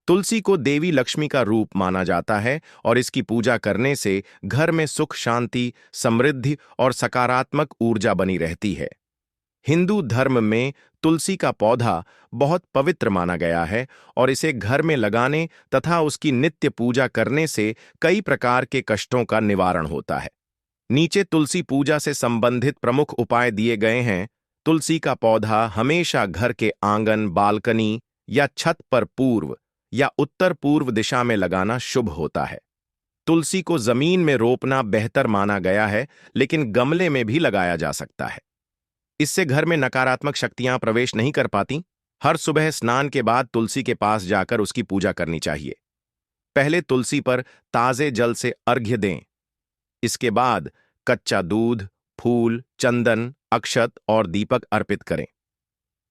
तुलसी को देवी लक्ष्मी का रूप माना जाता है और इसकी पूजा करने से घर में सुख, शांति, समृद्धि और सकारात्मक ऊर्जा बनी रहती है। हिंदू धर्म में तुलसी का पौधा बहुत पवित्र माना गया है और इसे घर में लगाने तथा उसकी नित्य पूजा करने से कई प्रकार के कष्टों का निवारण होता है। नीचे तुलसी पूजा से संबंधित प्रमुख उपाय दिए गए हैं। तुलसी का पौधा हमेशा घर के आंगन, बालकनी या छत पर पूर्व या उत्तर पूर्व दिशा में लगाना शुभ होता है। तुलसी को जमीन में रोपना बेहतर माना गया है, लेकिन गमले में भी लगाया जा सकता है। इससे घर में नकारात्मक शक्तियां प्रवेश नहीं कर पाती। हर सुबह स्नान के बाद तुलसी के पास जाकर उसकी पूजा करनी चाहिए। पहले तुलसी पर ताजे जल से अर्घ्य दें। इसके बाद कच्चा दूध, फूल, चंदन, अक्षत और दीपक अर्पित करें।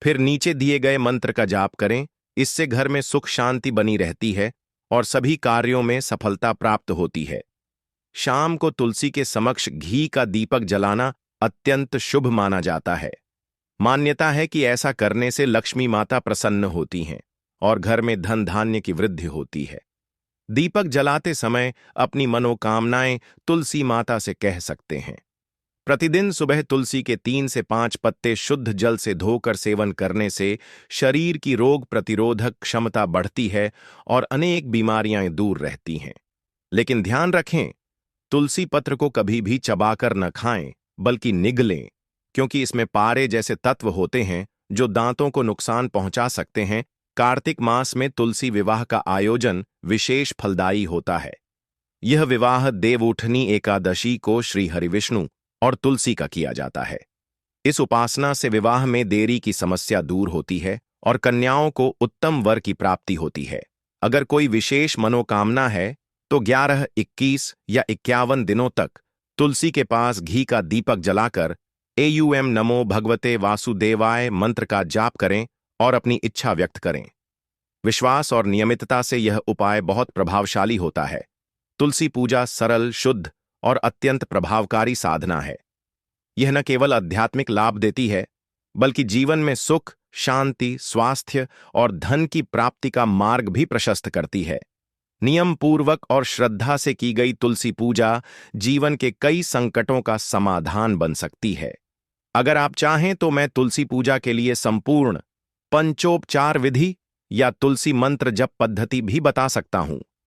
फिर नीचे दिए गए मंत्र का जाप करें। इससे घर में सुख, शांति बनी रहती है और सभी कार्यों में सफलता प्राप्त होती है। शाम को तुलसी के समक्ष घी का दीपक जलाना अत्यंत शुभ माना जाता है। मान्यता है कि ऐसा करने से लक्ष्मी माता प्रसन्न होती हैं और घर में धन धान्य की वृद्धि होती है। दीपक जलाते समय अपनी मनोकामनाएं तुलसी माता से कह सकते हैं। प्रतिदिन सुबह तुलसी के 3 से 5 पत्ते शुद्ध जल से धोकर सेवन करने से शरीर की रोग प्रतिरोधक क्षमता बढ़ती है और अनेक बीमारियां दूर रहती हैं। लेकिन ध्यान रखें, तुलसी पत्र को कभी भी चबाकर न खाएं, बल्कि निगलें, क्योंकि इसमें पारे जैसे तत्व होते हैं जो दांतों को नुकसान पहुंचा सकते हैं। कार्तिक मास में तुलसी विवाह का आयोजन विशेष फलदायी होता है। यह विवाह देवउठनी एकादशी को श्री हरिविष्णु और तुलसी का किया जाता है। इस उपासना से विवाह में देरी की समस्या दूर होती है और कन्याओं को उत्तम वर की प्राप्ति होती है। अगर कोई विशेष मनोकामना है तो 11, 21 या 51 दिनों तक तुलसी के पास घी का दीपक जलाकर एयूएम नमो भगवते वासुदेवाय मंत्र का जाप करें और अपनी इच्छा व्यक्त करें। विश्वास और नियमितता से यह उपाय बहुत प्रभावशाली होता है। तुलसी पूजा सरल, शुद्ध और अत्यंत प्रभावकारी साधना है। यह न केवल आध्यात्मिक लाभ देती है, बल्कि जीवन में सुख, शांति, स्वास्थ्य और धन की प्राप्ति का मार्ग भी प्रशस्त करती है। नियम पूर्वक और श्रद्धा से की गई तुलसी पूजा जीवन के कई संकटों का समाधान बन सकती है। अगर आप चाहें तो मैं तुलसी पूजा के लिए संपूर्ण पंचोपचार विधि या तुलसी मंत्र जप पद्धति भी बता सकता हूं।